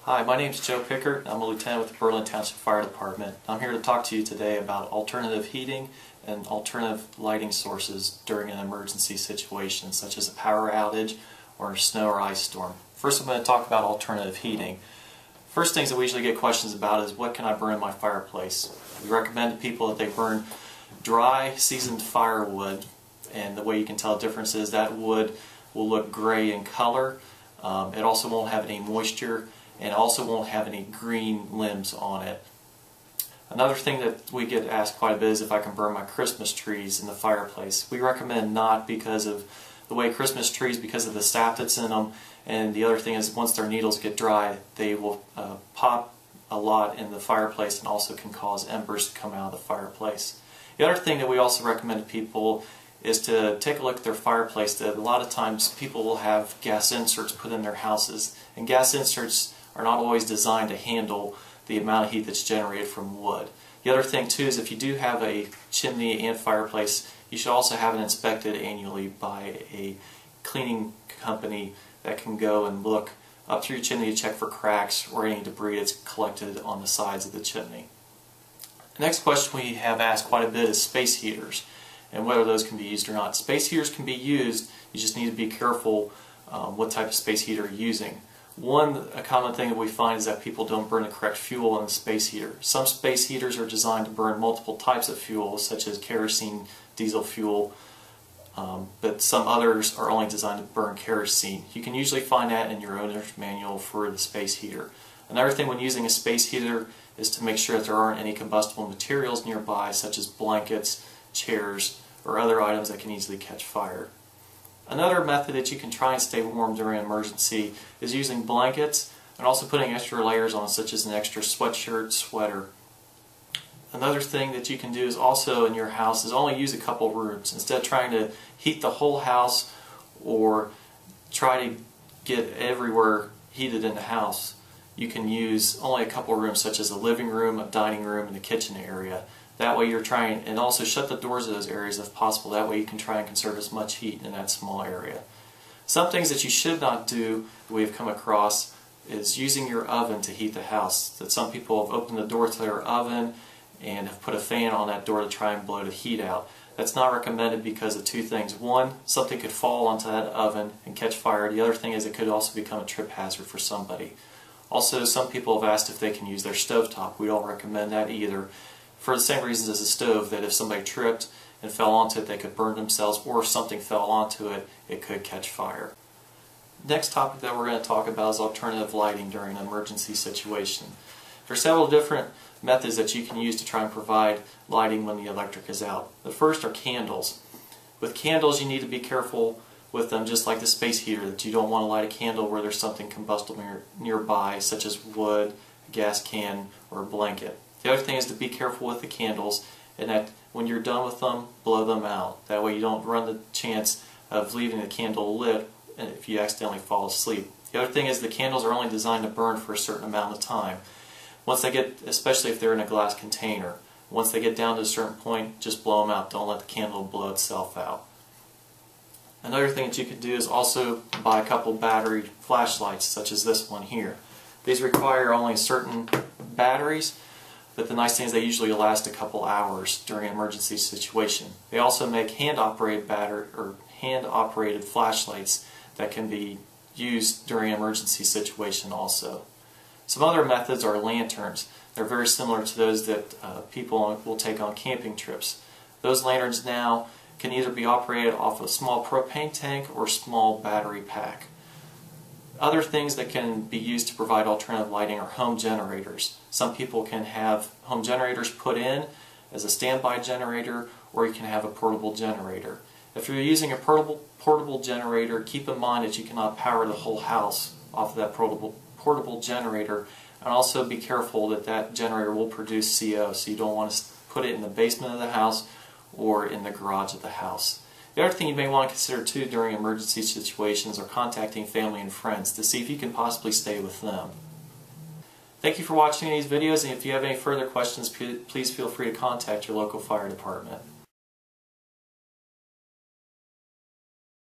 Hi, my name is Joe Pichert. I'm a lieutenant with the Berlin Township Fire Department. I'm here to talk to you today about alternative heating and alternative lighting sources during an emergency situation, such as a power outage or a snow or ice storm. First, I'm going to talk about alternative heating. First things that we usually get questions about is what can I burn in my fireplace? We recommend to people that they burn dry, seasoned firewood, and the way you can tell the difference is that wood will look gray in color. It also won't have any moisture, and it also won't have any green limbs on it. Another thing that we get asked quite a bit is if I can burn my Christmas trees in the fireplace. We recommend not because of the way Christmas trees, because of the sap that's in them, and the other thing is once their needles get dry, they will pop a lot in the fireplace and also can cause embers to come out of the fireplace. The other thing that we also recommend to people is to take a look at their fireplace. That a lot of times people will have gas inserts put in their houses, and gas inserts are not always designed to handle the amount of heat that's generated from wood. The other thing too is if you do have a chimney and fireplace, you should also have it inspected annually by a cleaning company that can go and look up through your chimney to check for cracks or any debris that's collected on the sides of the chimney. The next question we have asked quite a bit is space heaters and whether those can be used or not. Space heaters can be used, you just need to be careful what type of space heater you're using. A common thing that we find is that people don't burn the correct fuel in the space heater. Some space heaters are designed to burn multiple types of fuel, such as kerosene, diesel fuel, but some others are only designed to burn kerosene. You can usually find that in your owner's manual for the space heater. Another thing when using a space heater is to make sure that there aren't any combustible materials nearby, such as blankets, chairs, or other items that can easily catch fire. Another method that you can try and stay warm during an emergency is using blankets and also putting extra layers on, such as an extra sweatshirt, sweater. Another thing that you can do is also in your house is only use a couple rooms. Instead of trying to heat the whole house or try to get everywhere heated in the house, you can use only a couple rooms, such as a living room, a dining room, and a kitchen area. That way you're trying, and also shut the doors of those areas if possible. That way you can try and conserve as much heat in that small area. Some things that you should not do that we've come across is using your oven to heat the house. That some people have opened the door to their oven and have put a fan on that door to try and blow the heat out. That's not recommended because of two things. One, something could fall onto that oven and catch fire. The other thing is it could also become a trip hazard for somebody. Also, some people have asked if they can use their stovetop. We don't recommend that either, for the same reasons as a stove, that if somebody tripped and fell onto it, they could burn themselves, or if something fell onto it, it could catch fire. Next topic that we're going to talk about is alternative lighting during an emergency situation. There are several different methods that you can use to try and provide lighting when the electric is out. The first are candles. With candles, you need to be careful with them, just like the space heater, that you don't want to light a candle where there's something combustible nearby, such as wood, a gas can, or a blanket. The other thing is to be careful with the candles, and that when you're done with them, blow them out. That way you don't run the chance of leaving the candle lit if you accidentally fall asleep. The other thing is the candles are only designed to burn for a certain amount of time. Once they get, especially if they're in a glass container, once they get down to a certain point, just blow them out. Don't let the candle blow itself out. Another thing that you could do is also buy a couple battery flashlights, such as this one here. These require only certain batteries, but the nice thing is they usually last a couple hours during an emergency situation. They also make hand-operated flashlights that can be used during an emergency situation also. Some other methods are lanterns. They're very similar to those that people will take on camping trips. Those lanterns now can either be operated off a small propane tank or small battery pack. Other things that can be used to provide alternative lighting are home generators. Some people can have home generators put in as a standby generator, or you can have a portable generator. If you're using a portable generator, keep in mind that you cannot power the whole house off of that portable generator, and also be careful that that generator will produce CO, so you don't want to put it in the basement of the house or in the garage of the house. The other thing you may want to consider too during emergency situations are contacting family and friends to see if you can possibly stay with them. Thank you for watching these videos, and if you have any further questions, please feel free to contact your local fire department.